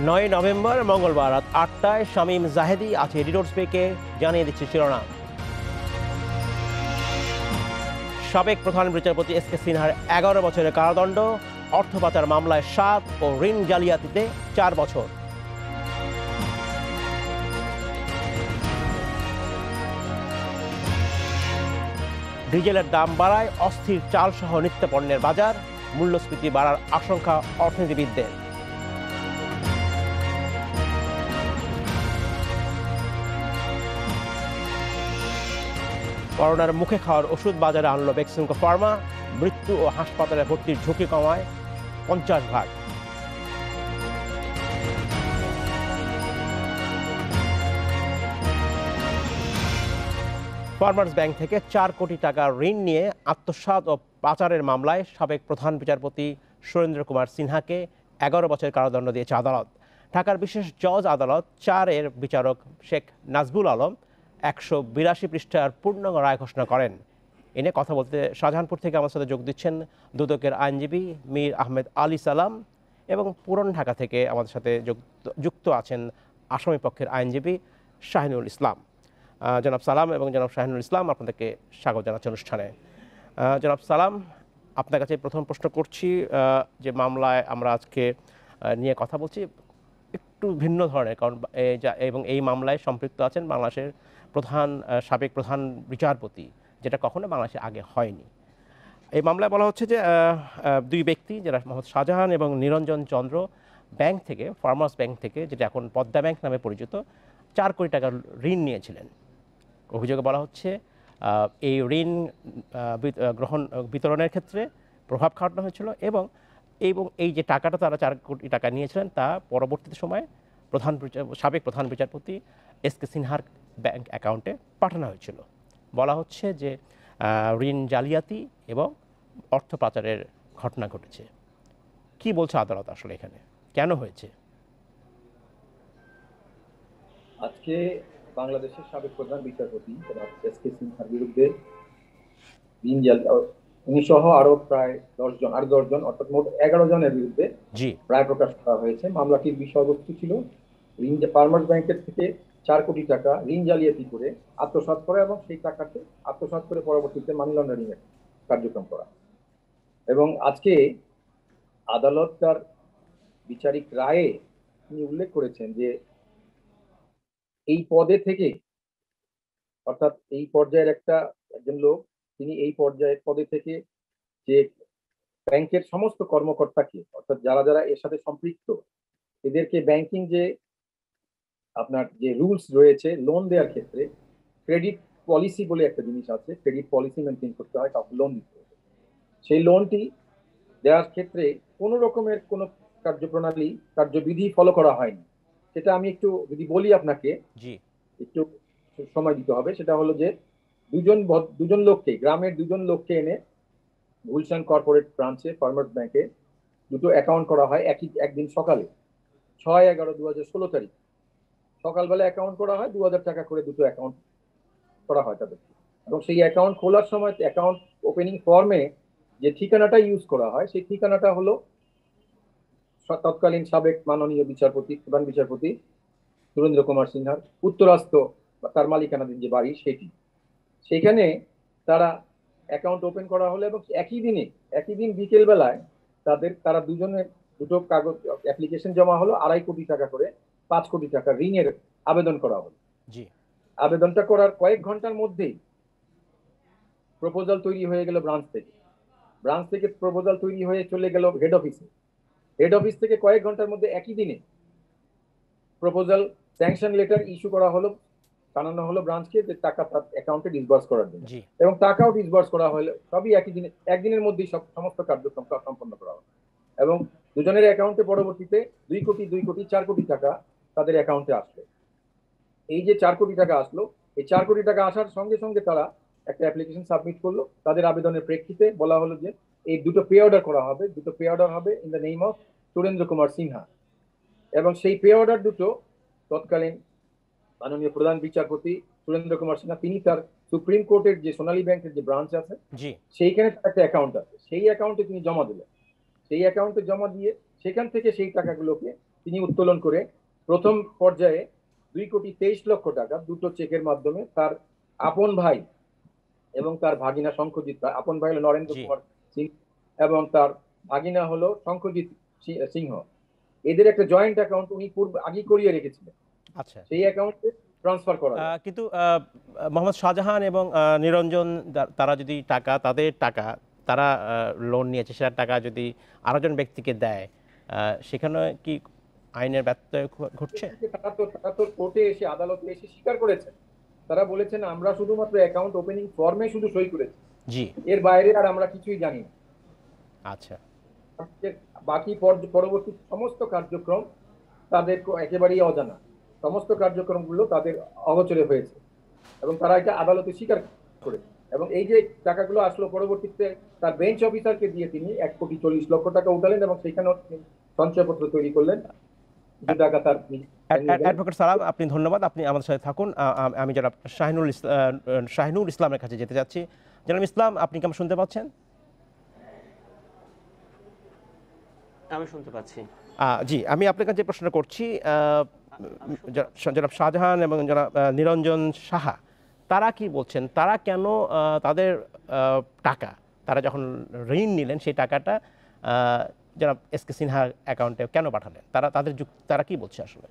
9 November মঙ্গলবার রাত 8টায় শামীম জাহেদি আছে এডিটরস পেকে জানিয়ে দিচ্ছে শিরোনাম। সাবেক প্রধান বিচারপতি এস কে সিনহার 11 বছরের কারাদণ্ড, অর্থ পাচার মামলায় 7 ও ঋণ জালিয়াতিতে 4 বছর। ডিজেলের দাম বাড়ায় অস্থির চাল সহ নিত্য পণ্যের বাজার, মূল্যস্ফীতি বাড়ার আশঙ্কা অর্থনীতিবিদদের। করোনার মুখে খাওয়ার ওষুধ বাজারে আনলো বেক্সিমকো ফার্মা, মৃত্যু ও হাসপাতালে ভর্তির ঝুঁকি কমায় 50%। ফার্মার্স ব্যাংক থেকে 4 কোটি টাকার ঋণ নিয়ে আত্মসাৎ ও পাচারের মামলায় সাবেক প্রধান বিচারপতি সুরেন্দ্র কুমার সিনহাকে 11 বছর কারাদণ্ড দিয়েছে আদালত। ঢাকার বিশেষ জজ আদালত 4-এর বিচারক শেখ নাজবুল আলম 182 পৃষ্ঠার পূর্ণাঙ্গ রায় ঘোষণা করেন। এনে কথা বলতে শাহজাহানপুর থেকে আমার সাথে যোগ দিচ্ছেন দুদকের আইনজীবী মীর আহমেদ আলী সালাম এবং পুরান ঢাকা থেকে আমাদের সাথে যুক্ত আছেন আসামি পক্ষের আইনজীবী শাহিনুল ইসলাম। জনাব সালাম এবং জনাব শাহিনুল ইসলাম, আপনাদেরকে স্বাগত জানাচ্ছি অনুষ্ঠানে। জনাব সালাম, আপনার কাছে প্রথম প্রশ্ন করছি, যে মামলায় আমরা আজকে নিয়ে কথা বলছি একটু ভিন্ন ধরনের, কারণ এবং এই মামলায় সম্পৃক্ত আছেন বাংলাদেশের সাবেক প্রধান বিচারপতি, যেটা কখনো বাংলাদেশে আগে হয়নি। এই মামলায় বলা হচ্ছে যে দুই ব্যক্তি, যারা মোহাম্মদ শাহজাহান এবং নিরঞ্জন চন্দ্র, ব্যাংক থেকে, ফার্মার্স ব্যাংক থেকে, যেটা এখন পদ্মা ব্যাংক নামে পরিচিত, 4 কোটি টাকার ঋণ নিয়েছিলেন। অভিযোগে বলা হচ্ছে এই ঋণ বিতরণের ক্ষেত্রে প্রভাব খাটানো হয়েছিল এবং এই যে টাকাটা তারা 4 কোটি টাকা নিয়েছিলেন তা পরবর্তী সময়ে সাবেক প্রধান বিচারপতি এস কে সিনহার ব্যাংক অ্যাকাউন্টে পাঠানো হয়েছিল। বলা হচ্ছে যে ঋণ জালিয়াতি এবং অর্থ পাচারের ঘটনা ঘটেছে। কি বলছে আদালত আসলে এখানে, কেন হয়েছে? আজকে বাংলাদেশের সাবেক প্রধান বিচারপতি এস কে সিনহার বিরুদ্ধে উনি সহ আরো প্রায় 10 জন অর্থাৎ মোট 11 জনের বিরুদ্ধে রায় প্রকাশ করা হয়েছে। মামলাটির বিষয়বস্তু ছিল ফার্মার্স ব্যাংকের থেকে 4 কোটি টাকা ঋণ জালিয়াতি করে আত্মসাৎ করা এবং সেই টাকাকে আত্মসাৎ করে পরবর্তীতে মানি লন্ডারিং এর কার্যক্রম করা। এবং আজকে আদালত তার বিচারিক রায়ে তিনি উল্লেখ করেছেন যে এই পদে থেকে, অর্থাৎ এই পর্যায়ের একজন লোক, তিনি এই পদে থেকে যে ব্যাংকের সমস্ত কর্মকর্তাকে, অর্থাৎ যারা যারা এর সাথে সম্পৃক্ত, এদেরকে ব্যাংকিং যে আপনার যে রুলস রয়েছে লোন দেওয়ার ক্ষেত্রে, ক্রেডিট পলিসি বলে একটা জিনিস আছে, ক্রেডিট পলিসি মেনটেন করতে হয় কাউকে লোন দিতে হবে। সেই লোনটি দেওয়ার ক্ষেত্রে কোনো রকমের কোনো কার্যপ্রণালী, কার্যবিধি ফলো করা হয়নি। সেটা আমি একটু যদি বলি আপনাকে, একটু সময় দিতে হবে। সেটা হলো যে দুজন লোককে, গ্রামের 2 লোককে এনে গুলশান কর্পোরেট ব্রাঞ্চে ফার্মার্স ব্যাংকে দুটো অ্যাকাউন্ট করা হয় একদিন সকালে 6/11/2016 তারিখ সকালবেলা অ্যাকাউন্ট করা হয়। 2000 টাকা করে দুটো অ্যাকাউন্ট করা হয় তাদের। এবং সেই অ্যাকাউন্ট খোলার সময় অ্যাকাউন্ট ওপেনিং ফর্মে যে ঠিকানাটা ইউজ করা হয়, সেই ঠিকানাটা হলো তৎকালীন সাবেক মাননীয় প্রধান বিচারপতি সুরেন্দ্র কুমার সিনহার উত্তরাস্ত বা তার মালিকানাধীন যে বাড়ি সেটি। সেখানে তারা অ্যাকাউন্ট ওপেন করা হলো এবং একই দিন বিকেল বেলায় তারা দুজনের দুটো কাগজ অ্যাপ্লিকেশন জমা হলো, 2.5 কোটি টাকা করে 5 কোটি টাকা ঋণের আবেদন করা হলো। আবেদনটা করার কয়েক ঘন্টার মধ্যেই প্রপোজাল তৈরি হয়ে গেল ব্রাঞ্চ থেকে প্রপোজাল তৈরি হয়ে চলে গেল হেড অফিস থেকে কয়েক ঘন্টার মধ্যে একই দিনে প্রপোজাল স্যাংশন লেটার ইস্যু করা হলো, জানানো হলো ব্রাঞ্চকে যে টাকা তার অ্যাকাউন্টে ডিসবার্স করার জন্য, এবং টাকাও ডিসবার্স করা হলো। সবই একদিনের মধ্যেই সমস্ত কার্যক্রম সম্পন্ন করা হলো এবং দুজনের অ্যাকাউন্টে পরবর্তীতে 2 কোটি 4 কোটি টাকা তাদের অ্যাকাউন্টে আসলো। এই যে 4 কোটি টাকা আসলো, এই 4 কোটি টাকা আসার সঙ্গে সঙ্গে তারা একটা অ্যাপ্লিকেশন সাবমিট করলো। তাদের আবেদনের প্রেক্ষিতে বলা হলো যে এই দুটো পে অর্ডার করা হবে, in the name of Surendra Kumar Sinha. এবং সেই পে অর্ডার দুটো তৎকালীন মাননীয় প্রধান বিচারপতি সুরেন্দ্র কুমার সিনহা, তিনি তার সুপ্রিম কোর্টের যে সোনালী ব্যাংকের যে ব্রাঞ্চ আছে সেইখানে একটা অ্যাকাউন্ট আছে, সেই অ্যাকাউন্টে তিনি জমা দিলেন। সেই অ্যাকাউন্টে জমা দিয়ে সেখান থেকে সেই টাকাগুলোকে তিনি উত্তোলন করে প্রথম পর্যায়ে 2,23,00,000 টাকা দুটো চেকের মাধ্যমে তার আপন ভাই এবং তার ভাগিনা শঙ্খজিৎ, আপন ভাই হলো নরেন্দ্র কুমার সিংহ এবং তার ভাগিনা হলো শঙ্খজিৎ সিংহ, এদের একটা জয়েন্ট অ্যাকাউন্ট উনি আগে করিয়ে রেখেছিলেন। আচ্ছা, সেই অ্যাকাউন্টে ট্রান্সফার করা। কিন্তু মোহাম্মদ শাহজাহান এবং নিরঞ্জন তারা যদি তাদের টাকা তারা লোন নিয়েছে, সেটার টাকা যদি আরেকজন ব্যক্তিকে দেয়, সেখানে কি আইনের ব্যত্যয় ঘটছে? তারা তো কোর্টে এসে, আদালতে এসে স্বীকার করেছেন। তারা বলেছেন আমরা শুধুমাত্র অ্যাকাউন্ট ওপেনিং ফর্মে শুধু সই করেছি, জি, এর বাইরে আর আমরা কিছুই জানি না। আচ্ছা, বাকি পরবর্তী সমস্ত কার্যক্রম তাদের একেবারেই অজানা, সমস্ত কার্যক্রমগুলো তাদের অগোচরে হয়েছে এবং তারা এটা আদালতে স্বীকার করেছে। এবং এই যে টাকাগুলো আসলো পরবর্তীতে তার বেঞ্চ অফিসারকে দিয়ে তিনি 1,40,00,000 টাকা উঠালেন এবং সেখানেও সঞ্চয়পত্র তৈরি করলেন। টাকা তার অ্যাডভোকেট সালাম, আপনি ধন্যবাদ, আপনি আমাদের সাথে থাকুন। আমি যারা শাহিনুল ইসলামের কাছে যেতে যাচ্ছি। জনাব ইসলাম, আপনি কেমন শুনতে পাচ্ছেন? আমি শুনতে পাচ্ছি। জি, আমি আপনার কাছে প্রশ্ন করছি, জনাব শাহজাহান এবং জনাব নিরঞ্জন সাহা তারা কি বলছেন, তারা কেন তাদের টাকা, তারা যখন ঋণ নিলেন সেই টাকাটা জনাব এস.কে সিনহার অ্যাকাউন্টে কেন পাঠালেন? তারা কি বলছে আসলে?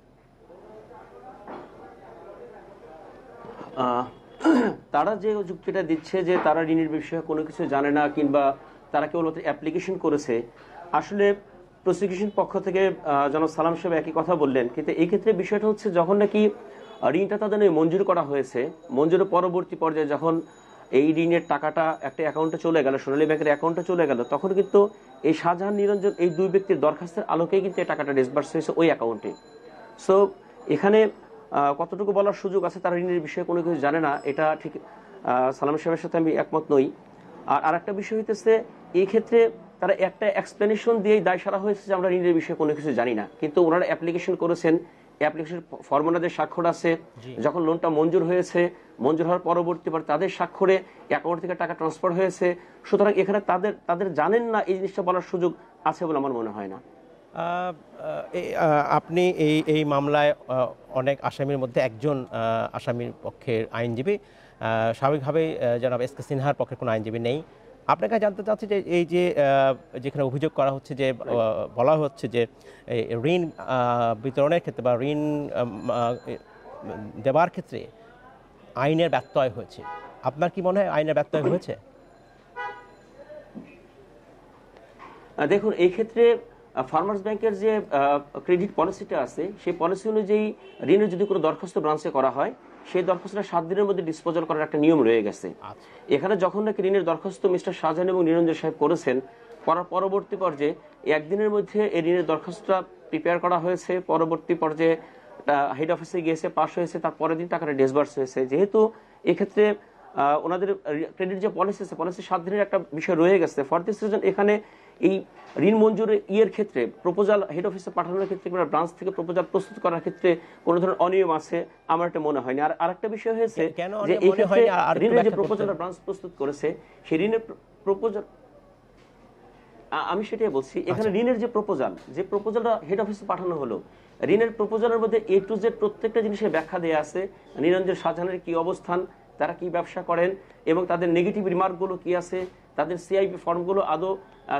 তারা যে যুক্তিটা দিচ্ছে যে তারা ঋণের বিষয়ে কোনো কিছু জানে না কিংবা তারা কেবলমাত্র অ্যাপ্লিকেশন করেছে, আসলে প্রসিকিউশন পক্ষ থেকে জনাব সালাম সাহেব একই কথা বললেন, কিন্তু এই ক্ষেত্রে বিষয়টা হচ্ছে যখন নাকি ঋণটা তাদের মঞ্জুর করা হয়েছে, মঞ্জুরের পরবর্তী পর্যায়ে যখন এই ঋণের টাকাটা একটা অ্যাকাউন্টে চলে গেল, সোনালী ব্যাংকের অ্যাকাউন্টে চলে গেল, তখন কিন্তু এই শাহজাহান নিরঞ্জন এই দুই ব্যক্তির দরখাস্তের আলোকেই কিন্তু এই টাকাটা ডিসবার্স হয়েছে ওই অ্যাকাউন্টে। সো এখানে কতটুকু বলার সুযোগ আছে তারা ঋণের বিষয়ে কোনো কিছু জানে না, এটা ঠিক সালাম সাহেবের সাথে আমি একমত নই। আর আরেকটা বিষয় হইতেছে, এই ক্ষেত্রে তারা একটা এক্সপ্লেনেশন দিয়েই দায় সারা হয়েছে যে আমরা ঋণের বিষয়ে কোনো কিছু জানি না, কিন্তু ওনারা অ্যাপ্লিকেশন করেছেন, অ্যাপ্লিকেশন ফর্মুলাদের স্বাক্ষর আছে, যখন লোনটা মঞ্জুর হয়েছে, মঞ্জুর হওয়ার পরবর্তী পর তাদের স্বাক্ষরে অ্যাকাউন্ট থেকে টাকা ট্রান্সফার হয়েছে। সুতরাং এখানে তাদের জানেন না এই জিনিসটা বলার সুযোগ আছে বলে আমার মনে হয় না। আপনি এই মামলায় অনেক আসামির মধ্যে একজন আসামির পক্ষের আইনজীবী, স্বাভাবিকভাবেই জনাব এস.কে সিনহার পক্ষে কোনো আইনজীবী নেই। আপনার কাছে জানতে চাচ্ছি যে এই যে যেখানে অভিযোগ করা হচ্ছে, যে বলা হচ্ছে যে ঋণ বিতরণের ক্ষেত্রে বা ঋণ দেবার ক্ষেত্রে আইনের ব্যত্যয় হয়েছে, আপনার কি মনে হয় আইনের ব্যত্যয় হয়েছে? দেখুন, এই ক্ষেত্রে ফার্মার্স ব্যাংকের যে ক্রেডিট পলিসিটা আছে, সেই পলিসি অনুযায়ী ঋণের যদি কোনো দরখাস্ত ব্রাঞ্চে করা হয়, সেই দরখাস্তটা 7 দিনের মধ্যে ডিসপোজাল করার একটা নিয়ম রয়ে গেছে। এখানে যখন নাকি ঋণের দরখাস্ত মিস্টার শাহজাহান এবং নিরঞ্জন সাহেব করেছেন, করার পরবর্তী পর্যায়ে 1 দিনের মধ্যে এই ঋণের দরখাস্তটা প্রিপেয়ার করা হয়েছে, পরবর্তী পর্যায়ে হেড অফিসে গিয়েছে, পাস হয়েছে, তার পরের দিন টাকাটা ডিসবার্স হয়েছে। যেহেতু এক্ষেত্রে ওনাদের ক্রেডিট যে পলিসি আছে, পলিসি 7 দিনের একটা বিষয় রয়ে গেছে, ফর দিস রিজন এখানে এই ঋণ মঞ্জুরের ক্ষেত্রে প্রপোজাল হেড অফিসে পাঠানোর ক্ষেত্রে কিংবা ব্রাঞ্চ থেকে প্রপোজাল প্রস্তুত করার ক্ষেত্রে কোনো ধরনের অনিয়ম আছে আমার এটা মনে হয়নি। আর আরেকটা বিষয় হয়েছে যে এই ক্ষেত্রে ঋণের যে প্রপোজাল ব্রাঞ্চ প্রস্তুত করেছে, সেই ঋণের প্রপোজাল, আমি সেটাই বলছি, এখানে ঋণের যে প্রপোজালটা হেড অফিসে পাঠানো হলো, ঋণের প্রপোজালের মধ্যে A to Z প্রত্যেকটা জিনিসের ব্যাখ্যা দেওয়া আছে, নিরঞ্জন শাহজাহানের কি অবস্থান, তারা কি ব্যবসা করেন এবং তাদের নেগেটিভ রিমার্কগুলো কি আছে, তাদের সিআইবি ফর্মগুলো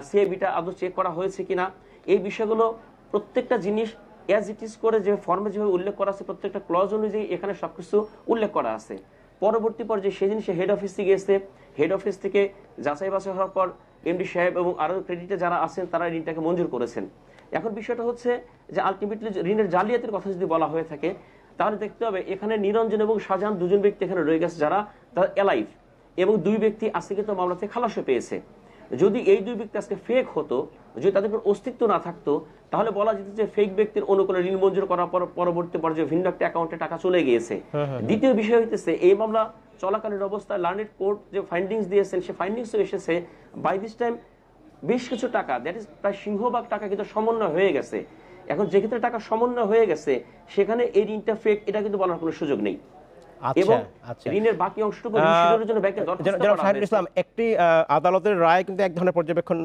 সিআইবিটা আদৌ চেক করা হয়েছে কিনা, এই বিষয়গুলো প্রত্যেকটা জিনিস অ্যাজ ইট ইজ করে যে ফর্মে যেভাবে উল্লেখ করা আছে, প্রত্যেকটা ক্লজ অনুযায়ী এখানে সবকিছু উল্লেখ করা আছে। পরবর্তী পর্যায়ে সেই জিনিসে হেড অফিসে গিয়েছে, হেড অফিস থেকে যাচাই বাছাই হওয়ার পর এমডি সাহেব এবং আরো ক্রেডিটে যারা আছেন তারা ঋণটাকে মঞ্জুর করেছেন। এখন বিষয়টা হচ্ছে যে আলটিমেটলি ঋণের জালিয়াতির কথা যদি বলা হয়ে থাকে, তাহলে দেখতে হবে এখানে নিরঞ্জন এবং শাহজাহান দুজন ব্যক্তি এখানে রয়ে গেছে যারা তারা অ্যালাইভ, এবং 2 ব্যক্তি আজকে কিন্তু মামলা থেকে খালাসও পেয়েছে। যদি এই 2 ব্যক্তি আজকে ফেক হতো, যদি তাদের কোনো অস্তিত্ব না থাকতো, তাহলে বলা যেত যে ফেক ব্যক্তির অনুকূলে ঋণ মঞ্জুর করার পর পরবর্তী পর্যায়ে ভিন্ন একটা অ্যাকাউন্টে টাকা চলে গিয়েছে। দ্বিতীয় বিষয় হইতেছে, এই মামলা চলাকালীন অবস্থায় লার্নেড কোর্ট যে ফাইন্ডিংস দিয়েছেন, সে ফাইন্ডিংসও এসেছে বাই দিস টাইম বেশ কিছু টাকা, দ্যাট ইজ প্রায় সিংহভাগ টাকা কিন্তু সমন্বয় হয়ে গেছে। এখন যে ক্ষেত্রে টাকা সমন্বয় হয়ে গেছে, সেখানে এই ঋণটা ফেক এটা কিন্তু বলার কোনো সুযোগ নেই। আচ্ছা, এবং আচ্ছা। ঋণের বাকি অংশটুকু ঋণ শোধনের জন্য ব্যাংকে দরখাস্ত জনাব করা শাহিনুল হয়েছে। ইসলাম, একটি আদালতের রায় কিন্তু এক ধরনের পর্যবেক্ষণ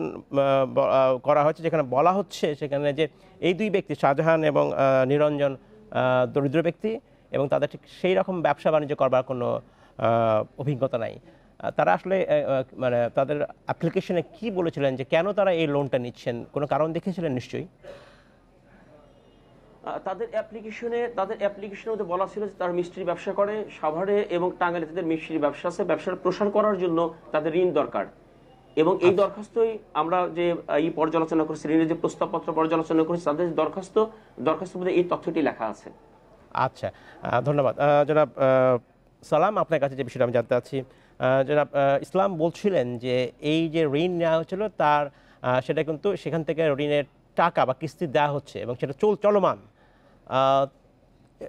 করা হয়েছে, যেখানে বলা হচ্ছে সেখানে যে এই দুই ব্যক্তি শাহজাহান এবং নিরঞ্জন দরিদ্র ব্যক্তি এবং তাদের ঠিক সেই রকম ব্যবসা বাণিজ্য করবার কোনো অভিজ্ঞতা নাই। তারা আসলে মানে তাদের অ্যাপ্লিকেশনে কি বলেছিলেন যে কেন তারা এই লোনটা নিচ্ছেন, কোনো কারণ দেখিয়েছিলেন নিশ্চয়ই? তাদের অ্যাপ্লিকেশনের মধ্যে বলা ছিল যে তারা মিষ্টির ব্যবসা করে, সাভারে এবং টাঙ্গাইলে তাদের মিষ্টির ব্যবসা আছে, ব্যবসার প্রসার করার জন্য তাদের ঋণ দরকার। এবং এই দরখাস্তই আমরা যে এই পর্যালোচনা করেছি, ঋণের যে প্রস্তাবপত্র পর্যালোচনা করেছি, তাদের দরখাস্তের মধ্যে এই তথ্যটি লেখা আছে। আচ্ছা, ধন্যবাদ। জনাব সালাম, আপনার কাছে যে বিষয়টা আমি জানতে চাচ্ছি, জনাব ইসলাম বলছিলেন যে এই যে ঋণ নেওয়া হচ্ছিল তার সেটা কিন্তু সেখান থেকে ঋণের টাকা বা কিস্তি দেওয়া হচ্ছে এবং সেটা চলমান।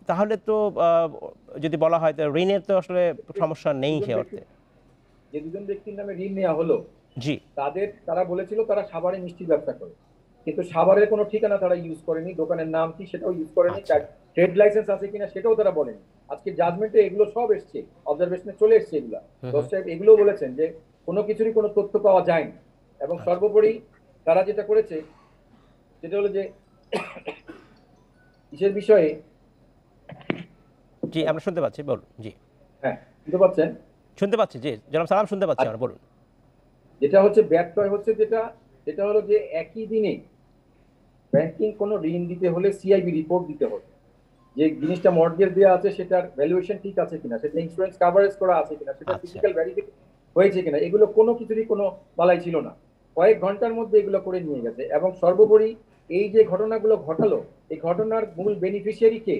তাহলে তো যদি বলা হয় তো ঋণের তো আসলে সমস্যা নেই সে অর্থে। যে দুজন ব্যক্তির নামে ঋণ নেওয়া হলো, জি, তারা বলেছিল তারা সাভারে মিষ্টি ব্যবসা করে, কিন্তু সাভারের কোনো ঠিকানা তারা ইউজ করেনি, দোকানের নাম কি সেটাও ইউজ করেনি, আচ্ছা। ট্রেড লাইসেন্স আছে কিনা সেটাও তারা বলেনি। আজকে জাজমেন্টে এগুলো সব এসছে, অবজারভেশনে চলে এসছে এগুলা। জজ সাহেব এগুলো বলেছেন যে কোনো কিছুরই কোনো তথ্য পাওয়া যায়নি। এবং সর্বোপরি তারা যেটা করেছে সেটা হলো যে কিসের বিষয়ে, জি আমরা শুনতে পাচ্ছি, বলুন। জি, হ্যাঁ বুঝতে পারছেন, শুনতে পাচ্ছি। জি জনাব সালাম, শুনতে পাচ্ছি আমরা, বলুন। যেটা হচ্ছে ব্যত্যয় হচ্ছে যেটা হলো যে একই দিনে ব্যাংকিং কোনো ঋণ দিতে হলে সিআইবি রিপোর্ট দিতে হবে, যে জিনিসটা মর্টগেজ দেওয়া আছে সেটার ভ্যালুয়েশন ঠিক আছে কিনা, সেটা ইন্স্যুরেন্স কাভারেজ করা আছে কিনা, সেটা ফিজিক্যাল ভেরিফিকেশন হয়েছে কিনা, এগুলো কোনো কিছুরই কোনো বালাই ছিল না। কয়েক ঘন্টার মধ্যে এগুলো করে নিয়ে গেছে। এবং সর্বোপরি এই যে ঘটনাগুলো ঘটালো, এই ঘটনার মূল বেনিফিশিয়ারি কে,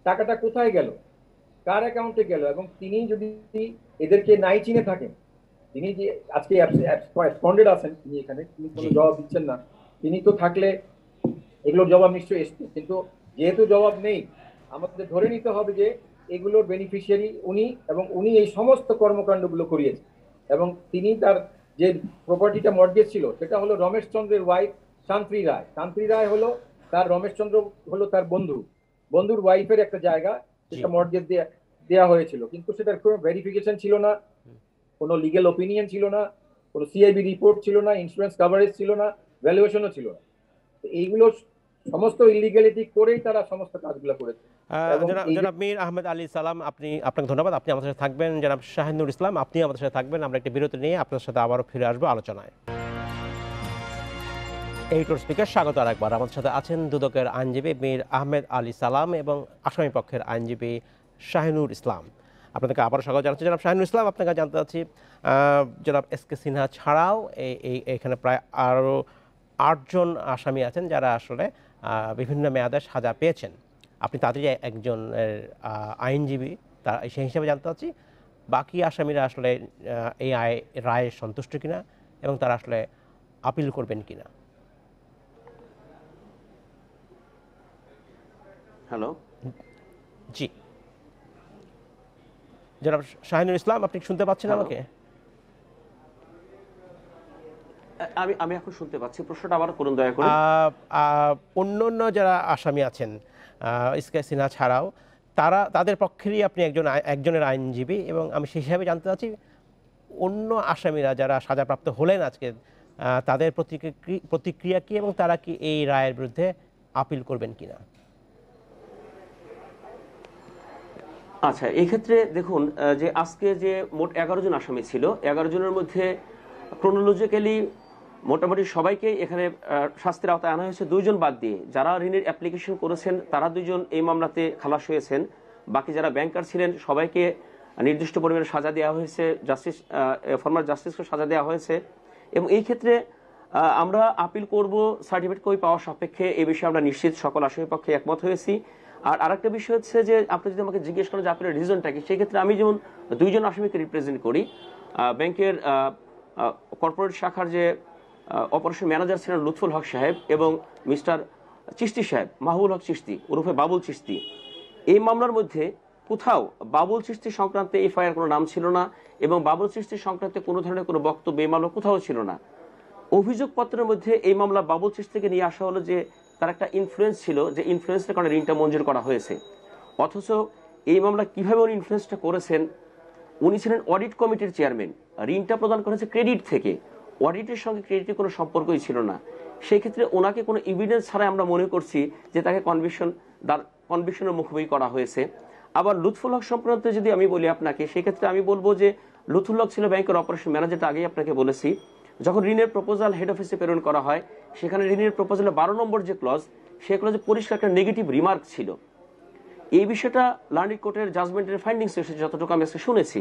টাকাটা কোথায় গেল, কার অ্যাকাউন্টে গেল, এবং তিনি যদি এদেরকে নাই চিনে থাকেন, তিনি যে আজকে অ্যাবসকন্ডেড আছেন, তিনি এখানে তিনি কোনো জবাব দিচ্ছেন না, তিনি তো থাকলে এগুলোর জবাব নিশ্চয়ই এসছে। কিন্তু যেহেতু জবাব নেই, আমাদের ধরে নিতে হবে যে এগুলোর বেনিফিশিয়ারি উনি, এবং উনি এই সমস্ত কর্মকাণ্ডগুলো করিয়েছেন। এবং তিনি তার যে প্রপার্টিটা মর্টগেজ ছিল সেটা হলো রমেশ চন্দ্রের ওয়াইফ শান্তি রায়। শান্তি রায় হলো তার, রমেশ চন্দ্র হলো তার বন্ধুর ওয়াইফের একটা জায়গা, সেটা মর্টগেজ দেওয়া হয়েছিল, কিন্তু সেটার কোনো ভেরিফিকেশন ছিল না, কোনো লিগ্যাল ওপিনিয়ন ছিল না, কোনো সিআইবি রিপোর্ট ছিল না, ইন্স্যুরেন্স কভারেজ ছিল না, ভ্যালুয়েশনও ছিল না। এইগুলো সমস্ত ইলিগ্যালিটি করেই তারা সমস্ত কাজগুলো করেছে। জনাব মীর আহমেদ আলী সালাম, আপনাকে ধন্যবাদ, আপনি আমাদের সাথে থাকবেন। জনাব শাহিনুর ইসলাম, আপনি আমাদের সাথে থাকবেন। আমরা একটি বিরতি নিয়ে আপনার সাথে আবারও ফিরে আসবো আলোচনায়। এই টোর স্পিকার স্বাগত আরেকবার। আমাদের সাথে আছেন দুদকের আইনজীবী মীর আহমেদ আলী সালাম এবং আসামি পক্ষের আইনজীবী শাহিনুর ইসলাম। আপনাদেরকে আবারও স্বাগত জানাচ্ছি। জনাব শাহিনুর ইসলাম, আপনাকে জানতে চাচ্ছি, জনাব এসকে সিনহা ছাড়াও এখানে প্রায় আরও ৮ জন আসামি আছেন যারা আসলে বিভিন্ন মেয়াদে সাজা পেয়েছেন। আপনি তাদেরই একজন আইনজীবী, তার সেই হিসেবে জানতে চাচ্ছি বাকি আসামিরা আসলে এই রায়ে সন্তুষ্ট কিনা এবং তারা আসলে আপিল করবেন কিনা। হ্যালো, জি জনাব শাহিনুর ইসলাম, আপনি শুনতে পাচ্ছেন আমাকে? আমি এখন শুনতে পাচ্ছি, প্রশ্নটা আবার করুন দয়া করে। অন্য যারা আসামি আছেন এসকে সিনহা ছাড়াও, তাদের পক্ষেরই আপনি একজনের আইনজীবী, এবং আমি সেই হিসাবে জানতে চাচ্ছি অন্য আসামিরা যারা সাজাপ্রাপ্ত হলেন আজকে, তাদের প্রতিক্রিয়া কি এবং তারা কি এই রায়ের বিরুদ্ধে আপিল করবেন কিনা? আচ্ছা, এই ক্ষেত্রে দেখুন যে আজকে যে মোট 11 জন আসামি ছিল, 11 জনের মধ্যে ক্রোনোলজিক্যালি মোটামুটি সবাইকে এখানে শাস্তির আওতায় আনা হয়েছে, 2 জন বাদ দিয়ে। যারা ঋণের অ্যাপ্লিকেশন করেছেন তারা 2 জন এই মামলাতে খালাস হয়েছেন। বাকি যারা ব্যাংকার ছিলেন সবাইকে নির্দিষ্ট পরিমাণে সাজা দেওয়া হয়েছে, ফরমাল জাস্টিসকে সাজা দেওয়া হয়েছে। এবং এই ক্ষেত্রে আমরা আপিল করব সার্টিফিকেট কপি পাওয়ার সাপেক্ষে, এই বিষয়ে আমরা নিশ্চিত সকল আসামি পক্ষে একমত হয়েছি। আর আরেকটা বিষয় হচ্ছে যে আপনি যদি আমাকে জিজ্ঞেস করেন যে আপনার রিজনটা কি, সেক্ষেত্রে আমি যেমন 2 জন আসামিকে রিপ্রেজেন্ট করি, ব্যাংকের কর্পোরেট শাখার যে অপারেশন ম্যানেজার ছিলেন লুৎফুল হক সাহেব এবং মিস্টার চিশতি সাহেব, মাহবুল হক চিশতি ওরফে বাবুল চিশতি, এই মামলার মধ্যে কোথাও বাবুল চিশতি সংক্রান্তে এফআইআর কোনো নাম ছিল না এবং বাবুল চিশতি সংক্রান্তে কোনো ধরনের কোনো বক্তব্য এই মামলা কোথাও ছিল না। অভিযোগপত্রের মধ্যে এই মামলা বাবুল চিশতিকে নিয়ে আসা হলো যে তার একটা ইনফ্লুয়েন্স ছিল, যে ইনফ্লুয়েন্সের কারণে ঋণটা মঞ্জুর করা হয়েছে। অথচ এই মামলা কিভাবে উনি ইনফ্লুয়েন্সটা করেছেন, উনি ছিলেন অডিট কমিটির চেয়ারম্যান, ঋণটা প্রদান করেছে ক্রেডিট থেকে, অডিটের সঙ্গে ক্রেডিটের কোনো সম্পর্কই ছিল না। সেই ক্ষেত্রে ওনাকে কোনো এভিডেন্স ছাড়াই আমরা মনে করছি যে তাকে কনভিকশনের মুখোমুখি করা হয়েছে। আবার লুৎফুল হক সম্পর্কে যদি আমি বলি আপনাকে, সেক্ষেত্রে আমি বলবো যে লুৎফুল হক ছিল ব্যাংকের অপারেশন ম্যানেজারটা আগেই আপনাকে বলেছি। যখন ঋণের প্রপোজাল হেড অফিসে প্রেরণ করা হয়, সেখানে ঋণের প্রপোজালে 12 নম্বর যে ক্লজ, সে ক্লজে পরিষ্কার একটা নেগেটিভ রিমার্ক ছিল। এই বিষয়টা লার্নিং কোর্টের জাজমেন্টের ফাইন্ডিংস এসেছে যতটুকু আমি আজকে শুনেছি।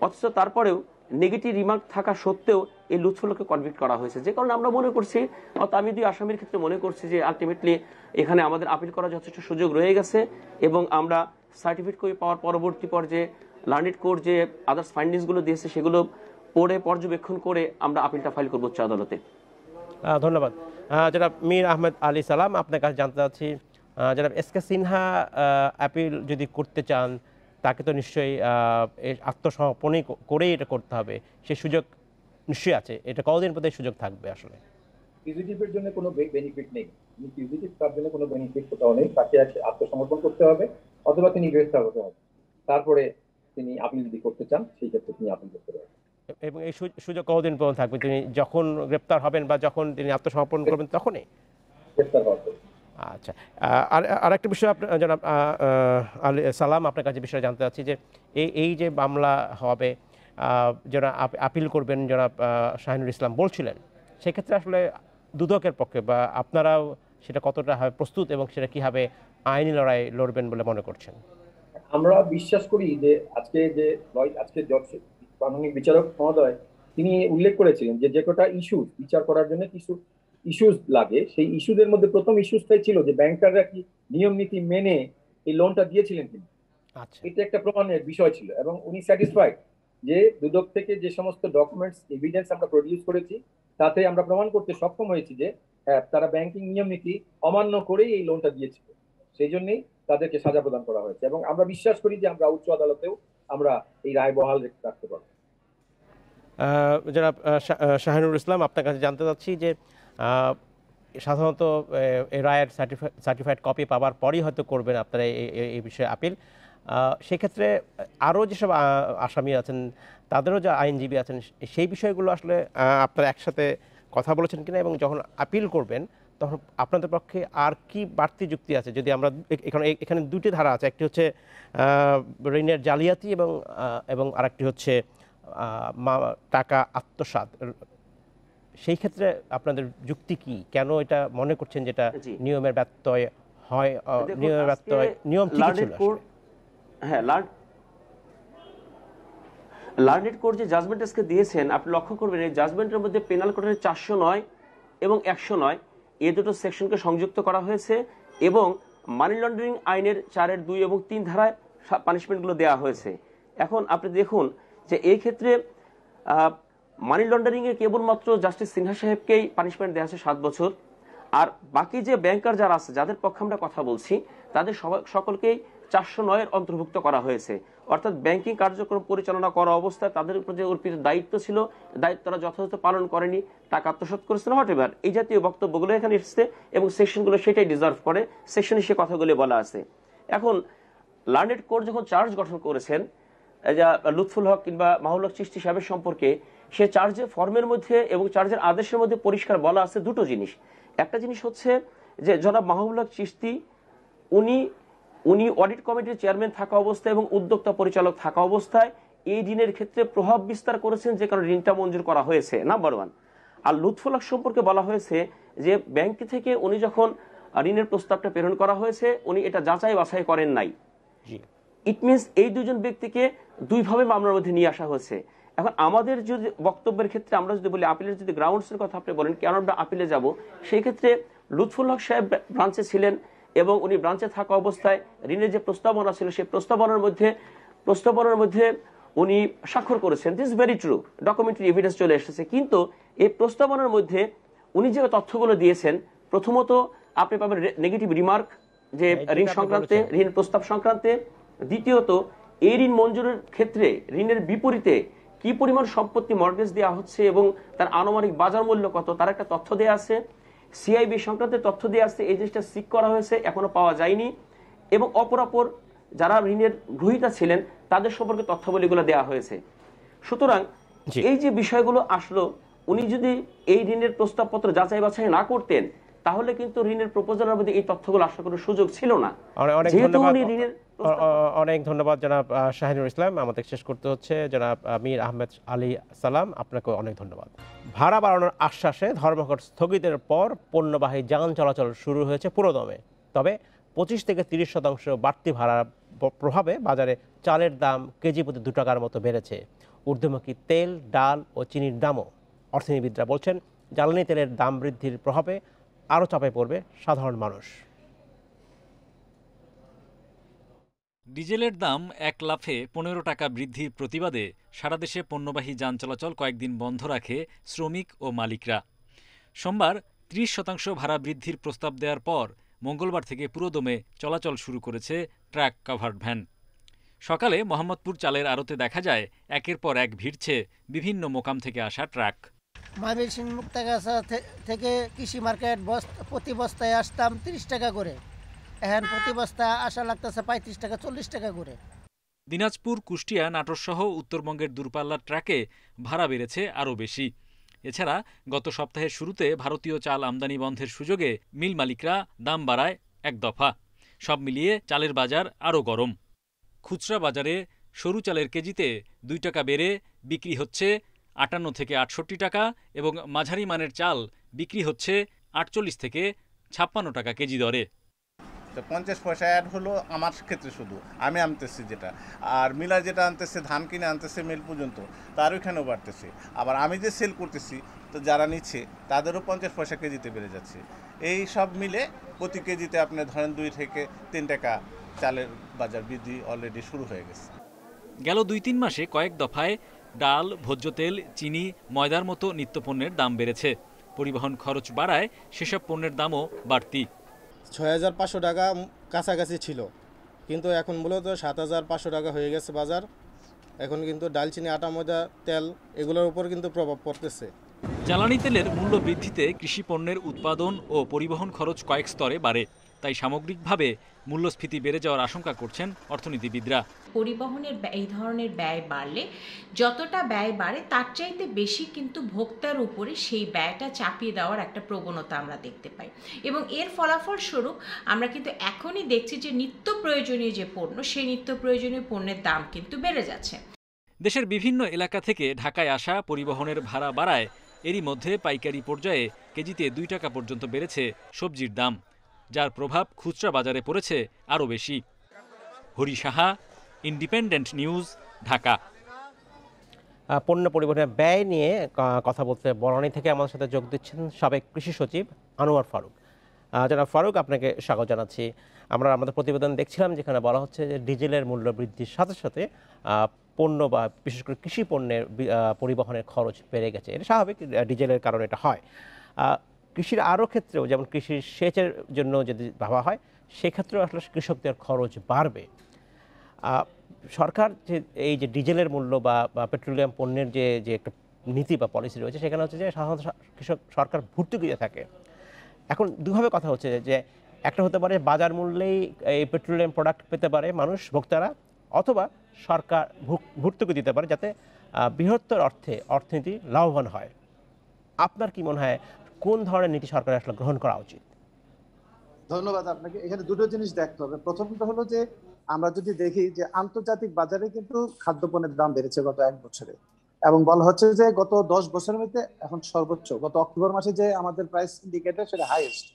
অথচ তারপরেও নেগেটিভ রিমার্ক থাকা সত্ত্বেও এই লুৎফুলকে কনভিক্ট করা হয়েছে, যে কারণে আমরা মনে করছি, আমি দুই আসামির ক্ষেত্রে মনে করছি যে আলটিমেটলি এখানে আমাদের আপিল করার যথেষ্ট সুযোগ রয়ে গেছে এবং আমরা সার্টিফিকেট কপি পাওয়ার পরবর্তী পর্যায়ে লার্নিং কোর্ট যে আদার্স ফাইন্ডিংসগুলো দিয়েছে সেগুলো পড়ে পর্যবেক্ষণ করে আমরা আপিলটা ফাইল করবো উচ্চ আদালতে। ধন্যবাদ। জনাব মীর আহমেদ আলী সালাম, আপনার কাছে জানতে চাচ্ছি, জনাব এসকে সিনহা আপিল যদি করতে চান তাকে তো নিশ্চয়ই আত্মসমর্পণই করেই এটা করতে হবে, সেই সুযোগ নিশ্চয়ই আছে। এটা কতদিন পর্যন্ত সুযোগ থাকবে? আসলে ফিজিটিভের জন্য কোনো বেনিফিট নেই, ফিজিটিভ তার জন্য কোনো বেনিফিট কোথাও নেই। তাকে আত্মসমর্পণ করতে হবে অথবা তিনি গ্রেফতার হতে হবে, তারপরে তিনি আপিল যদি করতে চান সেই ক্ষেত্রে তিনি আপিল করতে পারবেন। এবং এই সুযোগ কতদিন পর্যন্ত থাকবে? তিনি যখন গ্রেপ্তার হবেন বা যখন তিনি আত্মসমর্পণ করবেন তখনই গ্রেফতার হওয়ার। আচ্ছা, আরেকটা বিষয় জনাব আলী সালাম, আপনার কাছে বিষয় জানতে চাচ্ছি যে এই যে মামলা হবে, যারা আপিল করবেন জনাব শাহিনুর ইসলাম বলছিলেন, সেক্ষেত্রে আসলে দুদকের পক্ষে বা আপনারাও সেটা কতটা হবে প্রস্তুত এবং সেটা কীভাবে আইনি লড়াই লড়বেন বলে মনে করছেন? আমরা বিশ্বাস করি যে আজকে জজ কানুনি বিচারক মহোদয় তিনি উল্লেখ করেছিলেন যে যে কটা ইস্যু বিচার করার জন্য কিছু ইস্যুস লাগে, সেই ইস্যুদের মধ্যে প্রথম ইস্যুটাই ছিল যে ব্যাংকাররা কি নিয়ম নীতি মেনে এই লোনটা দিয়েছিলেন কিনা। এটা একটা প্রমাণের বিষয় ছিল এবং উনি স্যাটিসফাইড যে দুদক থেকে যে সমস্ত ডকুমেন্টস এভিডেন্স আমরা প্রডিউস করেছি তাতে আমরা প্রমাণ করতে সক্ষম হয়েছি যে হ্যাঁ, তারা ব্যাংকিং নিয়ম নীতি অমান্য করেই এই লোনটা দিয়েছিল। সেই জন্যই তাদেরকে সাজা প্রদান করা হয়েছে এবং আমরা বিশ্বাস করি যে আমরা উচ্চ আদালতেও আমরা এই রায় বহাল রাখতে পারব। জনাব শাহিনুর ইসলাম, আপনার কাছে জানতে চাচ্ছি যে সাধারণত এই রায়ের সার্টিফাইড কপি পাওয়ার পরই হয়তো করবেন আপনারা এই বিষয়ে আপিল। সেক্ষেত্রে আরও যেসব আসামি আছেন তাদেরও যে আইনজীবী আছেন সেই বিষয়গুলো আসলে আপনারা একসাথে কথা বলেছেন কিনা, এবং যখন আপিল করবেন তখন আপনাদের পক্ষে আর কি বাড়তি যুক্তি আছে? যদি আমরা এখানে দুটি ধারা আছে, একটি হচ্ছে ঋণের জালিয়াতি এবং আরেকটি হচ্ছে টাকা আত্মসাৎ। সেই ক্ষেত্রে আপনাদের যুক্তি কি? কেন এটা মনে করছেন যেটা নিয়মের ব্যত্যয় হয়? নিয়মের ব্যত্যয় নিয়ম ঠিক ছিল। হ্যাঁ, লার্নেড কোর্ট যে জাজমেন্ট আজকে দিয়েছেন, আপনি লক্ষ্য করবেন এই জাজমেন্টের মধ্যে পেনাল কোডের 409 এবং 109 এই দুটো সেকশনকে সংযুক্ত করা হয়েছে এবং মানি লন্ডারিং আইনের 4-এর 2 এবং 3 ধারায় পানিশমেন্টগুলো দেওয়া হয়েছে। এখন আপনি দেখুন যে এই ক্ষেত্রে মানি লন্ডারিংয়ে কেবলমাত্র জাস্টিস সিনহা সাহেবকেই পানিশমেন্ট দেওয়া আছে 7 বছর, আর বাকি যে ব্যাংকার যারা আছে যাদের পক্ষে আমরা কথা বলছি তাদের সকলকেই 409-এর অন্তর্ভুক্ত করা হয়েছে। অর্থাৎ ব্যাংকিং কার্যক্রম পরিচালনা করা অবস্থায় তাদের উপর যে অর্পিত দায়িত্ব ছিল, দায়িত্ব তারা যথাযথ পালন করেনি, টাকা আত্মসাৎ করেছে না, হোয়াটএভার, এই জাতীয় বক্তব্যগুলো এখানে এসেছে এবং সেকশনগুলো সেটাই ডিজার্ভ করে, সেকশনে সে কথাগুলো বলা আছে। এখন লার্নেড কোর্ট যখন চার্জ গঠন করেছেন লুৎফুল হক কিংবা মাহুল হক চিশতি সাহেবের সম্পর্কে, সে চার্জের ফর্মের মধ্যে এবং চার্জের আদেশের মধ্যে পরিষ্কার বলা আছে দুটো জিনিস। একটা জিনিস হচ্ছে যে জনাব মাহবুবুল হক চিশতি উনি অডিট কমিটির চেয়ারম্যান থাকা অবস্থায় এবং উদ্যোক্তা পরিচালক থাকা অবস্থায় এই ঋণের ক্ষেত্রে প্রভাব বিস্তার করেছেন, যে কারণে ঋণটা মঞ্জুর করা হয়েছে, নাম্বার 1। আর লুৎফুল হক সম্পর্কে বলা হয়েছে যে ব্যাংক থেকে উনি যখন ঋণের প্রস্তাবটা প্রেরণ করা হয়েছে উনি এটা যাচাই বাছাই করেন নাই। ইট মিনস এই দুজন ব্যক্তিকে দুইভাবে মামলার মধ্যে নিয়ে আসা হয়েছে। এখন আমাদের যদি বক্তব্যের ক্ষেত্রে আমরা যদি বলি আপিলের যদি গ্রাউন্ডসের কথা আপনি বলেন কেন আমরা আপিলে যাব, সেই ক্ষেত্রে লুৎফুল হক সাহেব ব্রাঞ্চে ছিলেন এবং উনি ব্রাঞ্চে থাকা অবস্থায় ঋণের যে প্রস্তাবনা ছিল সেই প্রস্তাবনার মধ্যে উনি স্বাক্ষর করেছেন। This very true, documentary evidence চলে এসেছে। কিন্তু এই প্রস্তাবনার মধ্যে উনি যে তথ্যগুলো দিয়েছেন, প্রথমত আপনি পাবেন নেগেটিভ রিমার্ক যে ঋণ সংক্রান্তে, ঋণ প্রস্তাব সংক্রান্তে। দ্বিতীয়ত এই ঋণ মঞ্জুরের ক্ষেত্রে ঋণের বিপরীতে কি পরিমাণ সম্পত্তি মর্গেজ দেওয়া হচ্ছে এবং তার আনুমানিক বাজার মূল্য কত তার একটা তথ্য দেওয়া আছে। সিআইবি সংক্রান্ত তথ্য দেওয়া আছে, এই জিনিসটা সিক করা হয়েছে, এখনো পাওয়া যায়নি। এবং অপরাপর যারা ঋণের গ্রহীতা ছিলেন তাদের সম্পর্কে তথ্যাবলীগুলো দেওয়া হয়েছে। সুতরাং এই যে বিষয়গুলো আসলো, উনি যদি এই ঋণের প্রস্তাবপত্র যাচাই বাছাই না করতেন তাহলে কিন্তু ঋণের প্রপোজালের মধ্যে এই তথ্যগুলো আসার কোনো সুযোগ ছিল না। অনেক ধন্যবাদ জনাব শাহিনুর ইসলাম। আমাদের শেষ করতে হচ্ছে। জনাব মীর আহমেদ আলী সালাম, আপনাকে অনেক ধন্যবাদ। ভাড়া বাড়ানোর আশ্বাসে ধর্মঘট স্থগিতের পর পণ্যবাহী যান চলাচল শুরু হয়েছে পুরোদমে। তবে 25 থেকে 30% বাড়তি ভাড়ার প্রভাবে বাজারে চালের দাম কেজি প্রতি 2 টাকার মতো বেড়েছে। ঊর্ধ্বমুখী তেল, ডাল ও চিনির দামও। অর্থনীতিবিদরা বলছেন জ্বালানি তেলের দাম বৃদ্ধির প্রভাবে আরও চাপে পড়বে সাধারণ মানুষ। ডিজেলের দাম এক লাফে 15 টাকা বৃদ্ধির প্রতিবাদে সারা দেশে পণ্যবাহী যান চলাচল কয়েকদিন বন্ধ রাখে শ্রমিক ও মালিকরা। সোমবার 30% ভাড়া বৃদ্ধির প্রস্তাব দেওয়ার পর মঙ্গলবার থেকে পুরোদমে চলাচল শুরু করেছে ট্রাক কাভার্ড ভ্যান। সকালে মোহাম্মদপুর চালের আড়তে দেখা যায় একের পর এক ভিড়ছে বিভিন্ন মোকাম থেকে আসা ট্রাক। ময়মনসিংহ মুক্তাগাছা থেকে কৃষি মার্কেট প্রতি বস্তায় আসতাম 30 টাকা করে, এখন প্রতি বস্তা আসা লাগতেছে 35 টাকা 40 টাকা করে। দিনাজপুর, কুষ্টিয়া, নাটোরসহ উত্তরবঙ্গের দূরপাল্লার ট্রাকে ভাড়া বেড়েছে আরও বেশি। এছাড়া গত সপ্তাহের শুরুতে ভারতীয় চাল আমদানি বন্ধের সুযোগে মিল মালিকরা দাম বাড়ায় এক দফা। সব মিলিয়ে চালের বাজার আরও গরম। খুচরা বাজারে সরু চালের কেজিতে 2 টাকা বেড়ে বিক্রি হচ্ছে 58 থেকে 68 টাকা এবং মাঝারি মানের চাল বিক্রি হচ্ছে 48 থেকে 56 টাকা কেজি দরে। 50 পয়সা অ্যাড হলো আমার ক্ষেত্রে, শুধু আমি আনতেছি যেটা, আর মিলার যেটা আনতেছে ধান কিনে আনতেছে মিল পর্যন্ত, তার ওইখানেও বাড়তেছে। আবার আমি যে সেল করতেছি তো যারা নিচ্ছে তাদেরও 50 পয়সা কেজিতে বেড়ে যাচ্ছে। এই সব মিলে প্রতি কেজিতে আপনি ধরেন 2 থেকে 3 টাকা চালের বাজার বৃদ্ধি অলরেডি শুরু হয়ে গেছে। গেল 2-3 মাসে কয়েক দফায় ডাল, ভোজ্য তেল, চিনি, ময়দার মতো নিত্যপণ্যের দাম বেড়েছে। পরিবহন খরচ বাড়ায় সেসব পণ্যের দামও বাড়তি। 6500 টাকা কাছাকাছি ছিল, কিন্তু এখন মূলত 7500 টাকা হয়ে গেছে বাজার। এখন কিন্তু ডাল, চিনি, আটা, ময়দা, তেল এগুলোর উপর কিন্তু প্রভাব পড়তেছে। জ্বালানি তেলের মূল্য বৃদ্ধিতে কৃষি পণ্যের উৎপাদন ও পরিবহন খরচ কয়েক স্তরে বাড়ে। তাই সামগ্রিকভাবে মূল্যস্ফীতি বেড়ে যাওয়ার আশঙ্কা করছেন অর্থনীতিবিদরা। পরিবহনের এই ধরনের ব্যয় বাড়লে যতটা ব্যয় বাড়ে তার চাইতে বেশি কিন্তু ভোক্তার উপরে সেই ব্যয়টা চাপিয়ে দেওয়ার একটা প্রবণতা আমরা দেখতে পাই, এবং এর ফলাফল স্বরূপ আমরা কিন্তু এখনই দেখছি যে নিত্য প্রয়োজনীয় যে পণ্য, সেই নিত্য প্রয়োজনীয় পণ্যের দাম কিন্তু বেড়ে যাচ্ছে। দেশের বিভিন্ন এলাকা থেকে ঢাকায় আসা পরিবহনের ভাড়া বাড়ায় এরই মধ্যে পাইকারি পর্যায়ে কেজিতে 2 টাকা পর্যন্ত বেড়েছে সবজির দাম, যার প্রভাব খুচরা বাজারে পড়েছে আরও বেশি। Hari Saha, independent news, Dhaka. পণ্য পরিবহনের ব্যয় নিয়ে কথা বলতে বনানী থেকে আমাদের সাথে যোগ দিচ্ছেন সাবেক কৃষি সচিব আনোয়ার ফারুক। জনাব ফারুক, আপনাকে স্বাগত জানাচ্ছি। আমরা আমাদের প্রতিবেদন দেখছিলাম যেখানে বলা হচ্ছে যে ডিজেলের মূল্য বৃদ্ধির সাথে সাথে পণ্য বা বিশেষ করে কৃষি পণ্যের পরিবহনের খরচ বেড়ে গেছে। এটা স্বাভাবিক, ডিজেলের কারণে এটা হয়। কৃষির আরও ক্ষেত্রেও, যেমন কৃষির সেচের জন্য যদি ভাবা হয় সেক্ষেত্রেও আসলে কৃষকদের খরচ বাড়বে। সরকার যে এই যে ডিজেলের মূল্য বা পেট্রোলিয়াম পণ্যের যে একটা নীতি বা পলিসি রয়েছে, সেখানে হচ্ছে যে সাধারণত সরকার ভর্তুকি দিয়ে থাকে। এখন দুভাবে কথা হচ্ছে যে একটা হতে পারে বাজার মূল্যেই এই পেট্রোলিয়াম প্রোডাক্ট পেতে পারে মানুষ, ভোক্তারা, অথবা সরকার ভর্তুকি দিতে পারে যাতে বৃহত্তর অর্থে অর্থনীতি লাভবান হয়। আপনার কি মনে হয় কোন ধরনের নীতি সরকারের আসলে গ্রহণ করা উচিত? ধন্যবাদ আপনাকে। এখানে দুটো জিনিস দেখতে হবে। প্রথমত হলো যে আমরা যদি দেখি যে আন্তর্জাতিক বাজারে কিন্তু খাদ্যপণ্যের দাম বেড়েছে গত 1 বছরে, এবং বলা হচ্ছে যে গত 10 বছরের মধ্যে এখন সর্বোচ্চ গত অক্টোবর মাসে যে আমাদের প্রাইস ইন্ডিকেটর সেটা হাইয়েস্ট।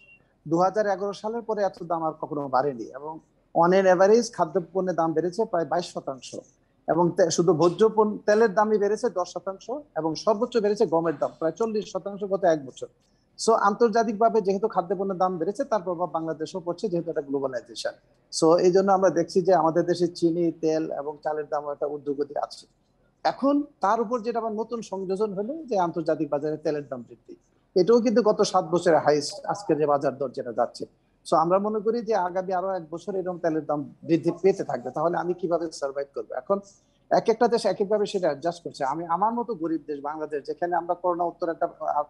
2011 সালের পরে এত দাম আর কখনো বাড়েনি, এবং অন এন এভারেজ খাদ্যপণ্যের দাম বেড়েছে প্রায় 22%, এবং শুধু ভোজ্য তেলের দামই বেড়েছে 10%, এবং সর্বোচ্চ বেড়েছে গমের দাম প্রায় 40% গত 1 বছর। সো আন্তর্জাতিকভাবে যেহেতু খাদ্যপণ্যের দাম বেড়েছে তার প্রভাব বাংলাদেশেও পড়ছে, যেহেতু এটা গ্লোবালাইজেশন। সো এই জন্য আমরা দেখছি যে আমাদের দেশে চিনি, তেল এবং চালের দাম একটা ঊর্ধ্বগতি আছে। এখন তার উপর যেটা আবার নতুন সংযোজন হলো যে আন্তর্জাতিক বাজারে তেলের দাম বৃদ্ধি, এটাও কিন্তু গত 7 বছরের হাইস্ট আজকের যে বাজার দর যেটা যাচ্ছে। সো আমরা মনে করি যে আগামী আরো 1 বছর এরকম তেলের দাম বৃদ্ধি পেতে থাকবে, তাহলে আমি কিভাবে সার্ভাইভ করবো? এখন এক একটা দেশ এক একভাবে সেটা অ্যাডজাস্ট করছে। আমি আমার মতো গরিব দেশ বাংলাদেশ, যেখানে আমরা করোনা উত্তর একটা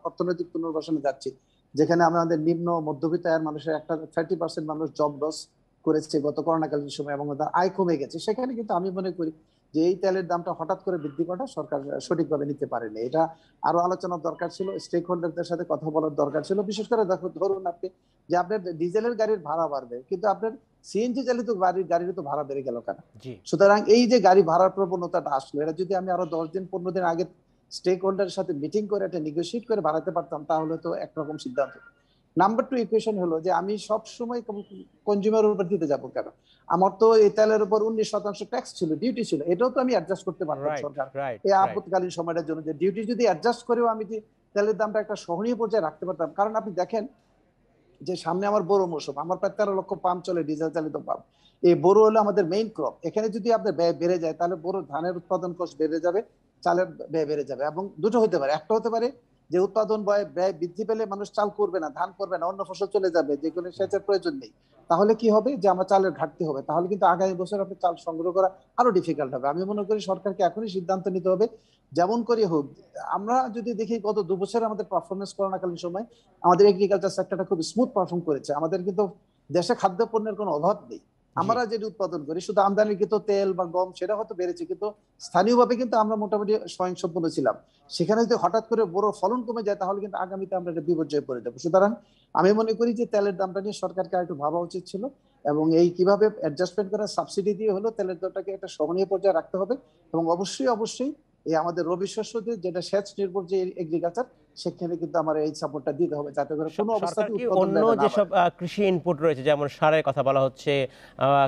অর্থনৈতিক পুনর্বাসনে যাচ্ছি, যেখানে আমাদের নিম্ন মধ্যবিত্ত আয়ের মানুষের একটা 30% মানুষ জব লস, করেছে গত করোনাকালীন সময় এবং তার আয় কমে গেছে, সেখানে কিন্তু আমি মনে করি যে এই তেলের দামটা হঠাৎ করে বৃদ্ধি করাটা সরকার সঠিকভাবে নিতে পারেনি। এটা আরো আলোচনার দরকার ছিল, স্টেক হোল্ডারদের সাথে কথা বলার দরকার ছিল। বিশেষ করে ধরুন আপনি যে আপনার ডিজেলের গাড়ির ভাড়া বাড়বে, কিন্তু আপনার সিএনজি চালিত গাড়ির তো ভাড়া বেড়ে গেল কেন? সুতরাং এই যে গাড়ি ভাড়ার প্রবণতাটা আসলো, এটা যদি আমি আরো 10 দিন 15 দিন আগে স্টেক হোল্ডারের সাথে মিটিং করে একটা নেগোশিয়েট করে বাড়াতে পারতাম, তাহলে তো একরকম সিদ্ধান্ত। নাম্বার 2 ইকুয়েশন হলো যে আমি সব সময় কনজিউমারের উপর দিতে যাবো কেন? আমার তো এই তেলের উপর 19% ট্যাক্স ছিল, ডিউটি ছিল, এটাও তো আমি অ্যাডজাস্ট করতে পারতাম সরকার এই আপৎকালীন সময়টার জন্য, যে ডিউটি যদি অ্যাডজাস্ট করেও আমি তেলের দামটা একটা সহনীয় পর্যায়ে রাখতে পারতাম। কারণ আপনি দেখেন যে সামনে আমার বড় মৌসুম, আমার প্রায় 13 লক্ষ পাম্প চলে, ডিজেল চালিত পাম্প। এই বড় হলো আমাদের মেইন ক্রপ, এখানে যদি আপনার ব্যয় বেড়ে যায় তাহলে বড় ধানের উৎপাদন কষ্ট বেড়ে যাবে, চালের ব্যয় বেড়ে যাবে। এবং দুটো হতে পারে, একটা হতে পারে যে উৎপাদন ব্যয় বৃদ্ধি পেলে মানুষ চাল করবে না, ধান করবে না, অন্য ফসল চলে যাবে যেগুলো সেচের প্রয়োজন নেই, তাহলে কি হবে যে আমার চালের ঘাটতি হবে, তাহলে কিন্তু আগামী বছর আপনি চাল সংগ্রহ করা আরো ডিফিকাল্ট হবে। আমি মনে করি সরকারকে এখনই সিদ্ধান্ত নিতে হবে, যেমন করে হোক। আমরা যদি দেখি গত 2 বছর আমাদের পারফরমেন্স করোনাকালীন সময় আমাদের এগ্রিকালচার সেক্টরটা খুব স্মুথ পারফর্ম করেছে, আমাদের কিন্তু দেশে খাদ্য পণ্যের কোনো অভাব নেই। আমরা যেটা উৎপাদন করি শুধু আমদানিকৃত তেল বা গম, সেটা হয়তো বেড়েছে, কিন্তু স্থানীয়ভাবে কিন্তু আমরা মোটামুটি স্বয়ংসম্পূর্ণ ছিলাম। সেখানে যদি হঠাৎ করে বড় ফলন কমে যায় তাহলে কিন্তু আগামীতে আমরা একটা বিপর্যয়ে পড়ে যাবো। সুতরাং আমি মনে করি যে তেলের দামটা নিয়ে সরকারকে একটু ভাবা উচিত ছিল, এবং এই কিভাবে অ্যাডজাস্টমেন্ট করা, সাবসিডি দিয়ে হলো তেলের দরটাকে একটা সহনীয় পর্যায়ে রাখতে হবে। এবং অবশ্যই এই আমাদের রবি শস্য যেটা সেচ নির্ভর যে এগ্রিকালচার, সেখানে কিন্তু আমার এই সাপোর্টটা দিতে হবে, যাতে করে কোনো অবস্থাতেই অন্য যেসব কৃষি ইনপুট রয়েছে, যেমন সারের কথা বলা হচ্ছে,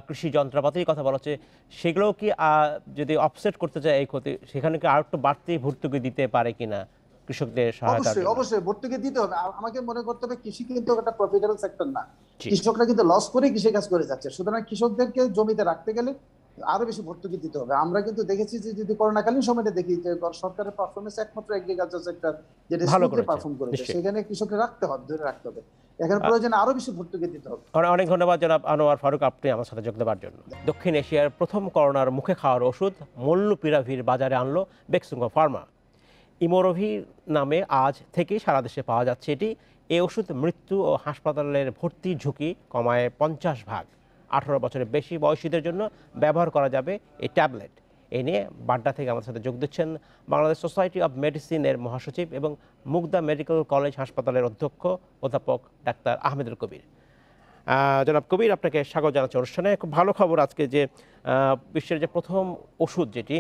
কৃষি যন্ত্রপাতির কথা বলা হচ্ছে, সেগুলো কি যদি অফসেট করতে চায় এই ক্ষতি, সেখানে কি আর একটু বাড়তি ভর্তুকি দিতে পারে কিনা কৃষকদের সহায়তা? অবশ্যই ভর্তুকি দিতে হবে। আমাকে মনে করতে হবে কৃষি কিন্তু একটা প্রফিটেবল সেক্টর না, কৃষকরা কিন্তু লস করে কৃষি কাজ করে যাচ্ছে। সুতরাং কৃষকদেরকে জমিতে রাখতে গেলে আরো বেশি ভর্তুকি দিতে হবে। আমরা কিন্তু দেখেছি যে যদি করোনাকালীন সময়টা দেখি যে সরকারের পারফরমেন্স একমাত্র এগ্রিকালচার সেক্টর যেটা স্মুথলি পারফর্ম করেছে, সেখানে কৃষককে রাখতে হবে, ধরে রাখতে হবে। এখানে প্রয়োজনে আরো বেশি ভর্তুকি দিতে হবে। অনেক ধন্যবাদ জনাব আনোয়ার ফারুক, আপনি আমার সাথে যোগ দেওয়ার জন্য। দক্ষিণ এশিয়ার প্রথম করোনার মুখে খাওয়ার ওষুধ মলনুপিরাভির বাজারে আনলো বেক্সিমকো ফার্মা। ইমোরোভির নামে আজ থেকেই সারা দেশে পাওয়া যাচ্ছে এটি। এই ওষুধ মৃত্যু ও হাসপাতালের ভর্তির ঝুঁকি কমায় 50 ভাগ। 18 বছরের বেশি বয়সীদের জন্য ব্যবহার করা যাবে এই ট্যাবলেট। এ নিয়ে বাড্ডা থেকে আমাদের সাথে যোগ দিচ্ছেন বাংলাদেশ সোসাইটি অব মেডিসিনের মহাসচিব এবং মুগদা মেডিকেল কলেজ হাসপাতালের অধ্যক্ষ অধ্যাপক ডাক্তার আহমেদুল কবির। জনাব কবির, আপনাকে স্বাগত জানাচ্ছি অনুষ্ঠানে। খুব ভালো খবর আজকে যে বিশ্বের যে প্রথম ওষুধ যেটি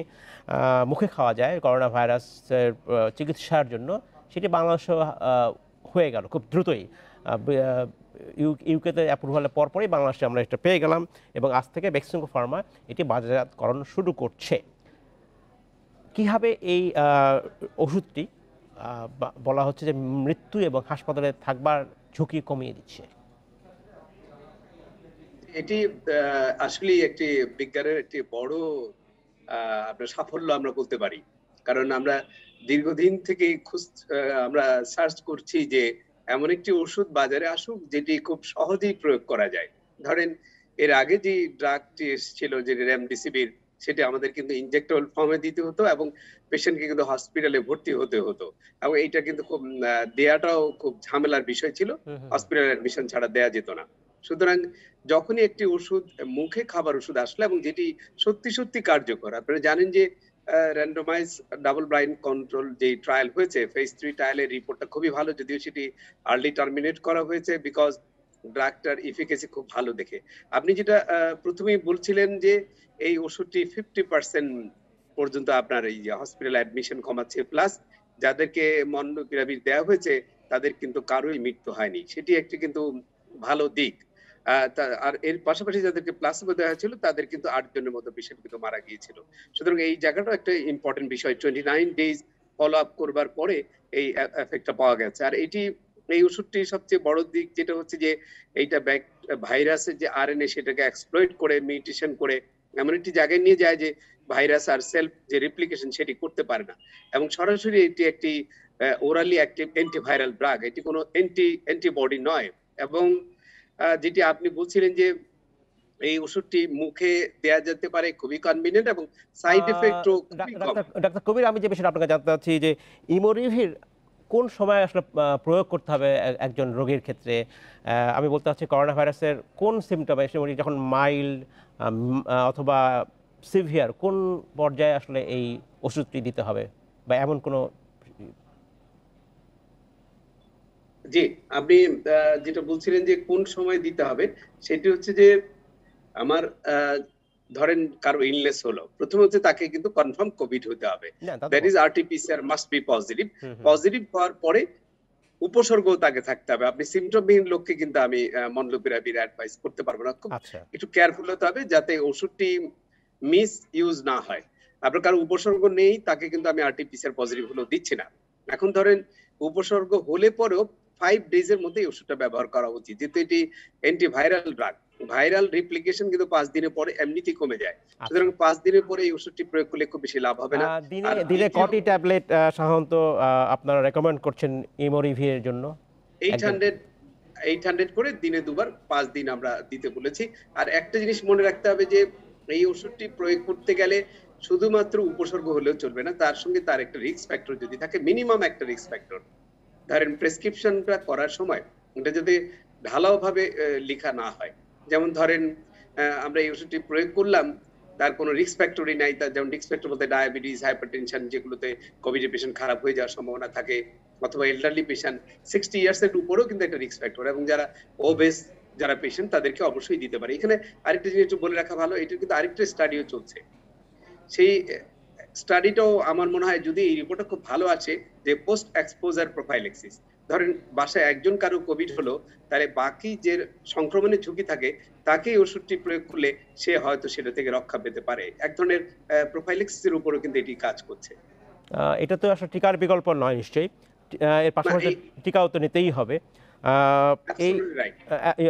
মুখে খাওয়া যায় করোনা ভাইরাসের চিকিৎসার জন্য, সেটি বাংলাদেশে হয়ে গেল খুব দ্রুতই। ইউকেতে অ্যাপ্রুভালের পরপরই বাংলাদেশে আমরা এটা পেয়ে গেলাম, এবং আজ থেকে বেক্সিমকো ফার্মা এটি বাজারজাতকরণ শুরু করছে। কীভাবে এই ওষুধটি বলা হচ্ছে যে মৃত্যু এবং হাসপাতালে থাকবার ঝুঁকি কমিয়ে দিচ্ছে? এটি আসলে একটি বিজ্ঞানের একটি বড় আপনার সাফল্য আমরা বলতে পারি। কারণ আমরা দীর্ঘদিন থেকে আমরা সার্চ করছি যে এমন একটি ওষুধ বাজারে আসুক যেটি খুব সহজেই প্রয়োগ করা যায়। ধরেন এর আগে যে ড্রাগটি এসেছিল যে রেমডেসিভির, সেটা আমাদের কিন্তু ইনজেক্টেবল ফর্মে দিতে হতো এবং পেশেন্টকে কিন্তু হসপিটালে ভর্তি হতে হতো, এবং এইটা কিন্তু খুব দেয়াটাও খুব ঝামেলার বিষয় ছিল, হসপিটাল অ্যাডমিশন ছাড়া দেয়া যেত না। সুতরাং যখনই একটি ওষুধ মুখে খাবার ওষুধ আসলো এবং যেটি সত্যি কার্যকর, আপনারা জানেন যে র্যান্ডমাইজ ডাবল ব্লাইন্ড কন্ট্রোল যে ট্রায়াল হয়েছে, ফেজ 3 ট্রায়ালের রিপোর্টটা খুবই ভালো, যদিও সেটি আর্লি টার্মিনেট করা হয়েছে বিকজ ড্রাগটার এফিকেসি খুব ভালো দেখে। আপনি যেটা প্রথমেই বলছিলেন যে এই ওষুধটি 50% পর্যন্ত আপনার এই হসপিটাল অ্যাডমিশন কমাচ্ছে, প্লাস যাদেরকে মলনুপিরাভির দেওয়া হয়েছে তাদের কিন্তু কারোই মৃত্যু হয়নি, সেটি একটি কিন্তু ভালো দিক। আর এর পাশাপাশি যাদেরকে প্লাসিবো দেওয়া হয়েছিল তাদের কিন্তু 8 জনের মতো পেশেন্ট কিন্তু মারা গিয়েছিল। সুতরাং এই জায়গাটা একটা ইম্পর্টেন্ট বিষয়, 29 ডেজ ফলো আপ করবার পরে এই এফেক্টটা পাওয়া গেছে। আর এই ওষুধটির সবচেয়ে বড় দিক যেটা হচ্ছে যে এইটা ভাইরাসের যে আরএনএ সেটাকে এক্সপ্লয়েট করে মিউটেশন করে এমন একটি জায়গায় নিয়ে যায় যে ভাইরাস আর সেলফ যে রেপ্লিকেশন সেটি করতে পারে না, এবং সরাসরি এটি একটি ওরালি অ্যাক্টিভ অ্যান্টিভাইরাল ড্রাগ, এটি কোনো অ্যান্টিবডি নয়। এবং যেটি আপনি বলছিলেন যে এই ওষুধটি মুখে দেয়া যেতে পারে, খুবই কনভিনিয়েন্ট এবং সাইড এফেক্টও খুবই কম। ডাক্তার কবির, আমি যে বিষয়টা আপনাকে জানতে চাচ্ছি যে ইমোরিভির কোন সময় আসলে প্রয়োগ করতে হবে একজন রোগীর ক্ষেত্রে? আমি বলতে চাচ্ছি করোনা ভাইরাসের কোন সিমটমে যখন মাইল্ড অথবা সিভিয়ার কোন পর্যায়ে আসলে এই ওষুধটি দিতে হবে, বা এমন কোনো? জি, আপনি যেটা বলছিলেন যে কোন সময় দিতে হবে, সেটি হচ্ছে যে আমার ধরেন কারো ইলনেস হলো, প্রথমে হচ্ছে তাকে কিন্তু কনফার্ম কোভিড হতে হবে। That is RT-PCR must be positive. Positive হওয়ার পরে উপসর্গ তাকে থাকতে হবে। আপনি সিমটমবিহীন লোককে কিন্তু আমি মন্ডলপিরাবির অ্যাডভাইস করতে পারবো না। খুব একটু কেয়ারফুল হতে হবে যাতে ওষুধটি মিস ইউজ না হয়। আপনার কারো উপসর্গ নেই, তাকে কিন্তু আমি আরটি-পিসিআর পজিটিভ হলেও দিচ্ছি না। এখন ধরেন উপসর্গ হলে পরেও 5 ডেজের মধ্যে এই ওষুধটা ব্যবহার করা উচিত, যেহেতু এটি অ্যান্টিভাইরাল ড্রাগ। ভাইরাল রিপ্লিকেশন কিন্তু 5 দিনের পরে এমনিতেই কমে যায়, সুতরাং 5 দিনের পরে এই ওষুধটি প্রয়োগ করলে খুব বেশি লাভ হবে না। দিনে কয়টি ট্যাবলেট সাধারণত আপনারা রেকমেন্ড করছেন ইমোরিভি এর জন্য? 800 করে দিনে দুবার 5 দিন আমরা দিতে বলেছি। আর একটা জিনিস মনে রাখতে হবে যে এই ওষুধটি প্রয়োগ করতে গেলে শুধুমাত্র উপসর্গ হলেও চলবে না, তার সঙ্গে তার একটা রিস্ক ফ্যাক্টর যদি থাকে, মিনিমাম একটা রিস্ক ফ্যাক্টর। ধরেন প্রেসক্রিপশনটা করার সময় এটা যদি ঢালাও ভাবে লেখা না হয়, যেমন ধরেন আমরা এই ওষুধটি প্রয়োগ করলাম, তার কোনো রিস্ক ফ্যাক্টরই নাই, তার যেমন রিস্ক ফ্যাক্টর বলতে ডায়াবেটিস, হাইপারটেনশন, যেগুলোতে কোভিড পেশেন্ট খারাপ হয়ে যাওয়ার সম্ভাবনা থাকে, অথবা এল্ডারলি পেশেন্ট 60 ইয়ার্স এর উপরেও কিন্তু একটা রিস্ক ফ্যাক্টর, এবং যারা ওবেস যারা পেশেন্ট তাদেরকে অবশ্যই দিতে পারে। এখানে আরেকটা জিনিস একটু বলে রাখা ভালো, এটা কিন্তু আরেকটা স্টাডিও চলছে। সেই স্টাডিটাও আমার মনে হয় যদি এই রিপোর্টটা খুব ভালো আছে, যে পোস্ট এক্সপোজার প্রোফাইলেক্সিস, ধরেন বাসায় একজন কারো কোভিড হলো, তাহলে বাকি যে সংক্রমণের ঝুঁকি থাকে তাকে ওষুধটি প্রয়োগ করলে সে হয়তো সেটা থেকে রক্ষা পেতে পারে। এক ধরনের প্রোফাইলেক্সিসের উপরও কিন্তু এটি কাজ করছে। এটা তো আসলে টিকার বিকল্প নয় নিশ্চয়ই, এর পাশাপাশি টিকাও তো নিতেই হবে।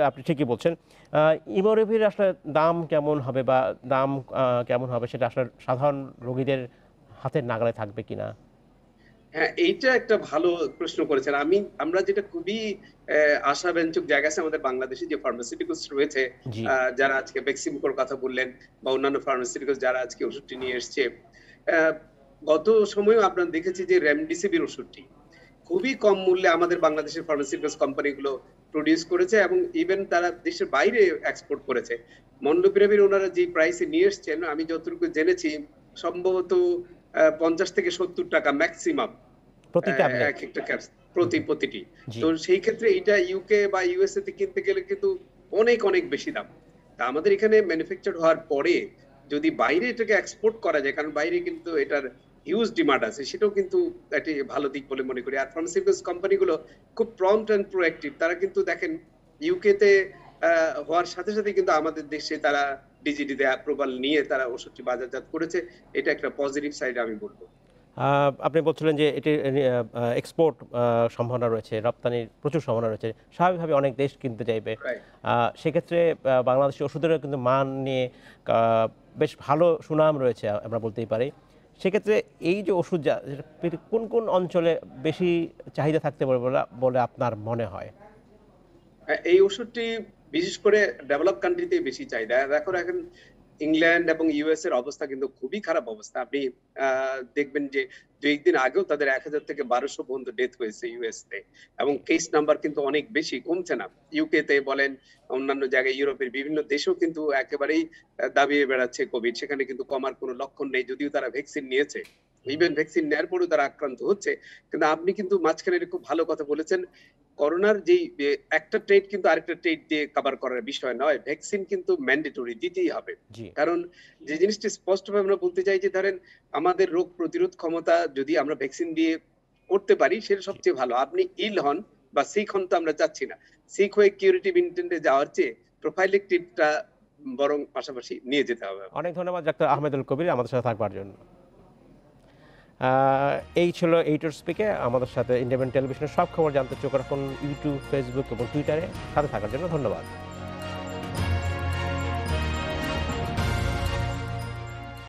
আপনি ঠিকই বলছেন। ইমোরিভির আসলে দাম কেমন হবে, বা দাম কেমন হবে সেটা আসলে সাধারণ রোগীদের হাতের নাগালে থাকবে কিনা? হ্যাঁ, এইটা একটা ভালো প্রশ্ন করেছেন। আমরা যেটা খুবই আশাব্যঞ্জক জায়গা আছে, আমাদের বাংলাদেশে যে ফার্মাসিউটিক্যালস রয়েছে, যারা আজকে বেক্সিমকোর কথা বললেন বা অন্যান্য ফার্মাসিউটিক্যালস যারা আজকে ওষুধটি নিয়ে এসছে, গত সময়েও আপনারা দেখেছি যে রেমডেসিভির ওষুধটি খুবই কম মূল্যে আমাদের বাংলাদেশের ফার্মাসিউটিক্যালস কোম্পানিগুলো প্রডিউস করেছে, এবং ইভেন তারা দেশের বাইরে এক্সপোর্ট করেছে। মন্ডলপিরাবির ওনারা যে প্রাইসে নিয়ে এসছেন, আমি যতটুকু জেনেছি সম্ভবত 50 থেকে 70 টাকা ম্যাক্সিমাম প্রতিটি। তো সেই ক্ষেত্রে এটা ইউকে বা ইউএসএ তে কিনতে গেলে কিন্তু অনেক অনেক বেশি দাম। তা আমাদের এখানে ম্যানুফ্যাকচার হওয়ার পরে যদি বাইরে এটাকে এক্সপোর্ট করা যায়, কারণ বাইরে কিন্তু এটার হিউজ ডিমান্ড আছে, সেটাও কিন্তু একটি ভালো দিক বলে মনে করি। আর ফার্মাসিউটিক্যালস কোম্পানিগুলো খুব প্রম্পট এন্ড প্রোঅ্যাক্টিভ, তারা কিন্তু দেখেন ইউকে তে হওয়ার সাথে সাথে কিন্তু আমাদের দেশে তারা ডিজিটিতে অ্যাপ্রুভাল নিয়ে তারা ওষুধটি বাজারজাত করেছে। এটা একটা পজিটিভ সাইড আমি বলবো। আপনি বলছিলেন যে এটি এক্সপোর্ট সম্ভাবনা রয়েছে, রপ্তানির প্রচুর সম্ভাবনা রয়েছে, স্বাভাবিকভাবে অনেক দেশ কিনতে চাইবে। সেক্ষেত্রে বাংলাদেশের ওষুধেরও কিন্তু মান নিয়ে বেশ ভালো সুনাম রয়েছে আমরা বলতেই পারি। সেক্ষেত্রে এই যে ওষুধ কোন কোন অঞ্চলে বেশি চাহিদা থাকতে পারে বলে আপনার মনে হয়? এই ওষুধটি বিশেষ করে ডেভেলপ কান্ট্রিতে বেশি চাহিদা। এখন ইংল্যান্ড এবং ইউএস এর অবস্থা কিন্তু খুবই খারাপ অবস্থা। আপনি দেখবেন যে 2 দিন আগেও তাদের 1000 থেকে 1200 পর্যন্ত ডেথ হয়েছে ইউএস তে, এবং কেস নাম্বার কিন্তু অনেক বেশি, কমছে না। ইউকে তে বলেন, অন্যান্য জায়গায় ইউরোপের বিভিন্ন দেশেও কিন্তু একেবারেই দাবিয়ে বেড়াচ্ছে কোভিড, সেখানে কিন্তু কমার কোনো লক্ষণ নেই, যদিও তারা ভ্যাকসিন নিয়েছে। ইভেন ভ্যাকসিন নেওয়ার পরেও তারা আক্রান্ত হচ্ছে। কিন্তু আপনি কিন্তু মাঝখানে খুব ভালো কথা বলেছেন, করোনার যে একটা ট্রেড কিন্তু আরেকটা ট্রেড দিয়ে কভার করার বিষয় নয়, ভ্যাকসিন কিন্তু ম্যান্ডেটরি দিতেই হবে। কারণ যে জিনিসটি স্পষ্টভাবে আমরা বলতে চাই যে ধরেন আমাদের রোগ প্রতিরোধ ক্ষমতা যদি আমরা ভ্যাকসিন দিয়ে করতে পারি সেটা সবচেয়ে ভালো। আপনি ইল হন বা সিক হন তো আমরা চাচ্ছি না, সিক হয়ে কিউরেটিভ ইন্টেন্টে যাওয়ার চেয়ে প্রোফাইলেক্টিভটা বরং পাশাপাশি নিয়ে যেতে হবে। অনেক ধন্যবাদ ডাক্তার আহমেদুল কবির আমাদের সাথে থাকবার জন্য। এই ছিল এইটার স্পিকে। আমাদের সাথে ইন্ডিপেন্ডেন্ট টেলিভিশনের সব খবর জানতে চোখ রাখুন ইউটিউব, ফেসবুক এবং টুইটারে। সাথে থাকার জন্য ধন্যবাদ।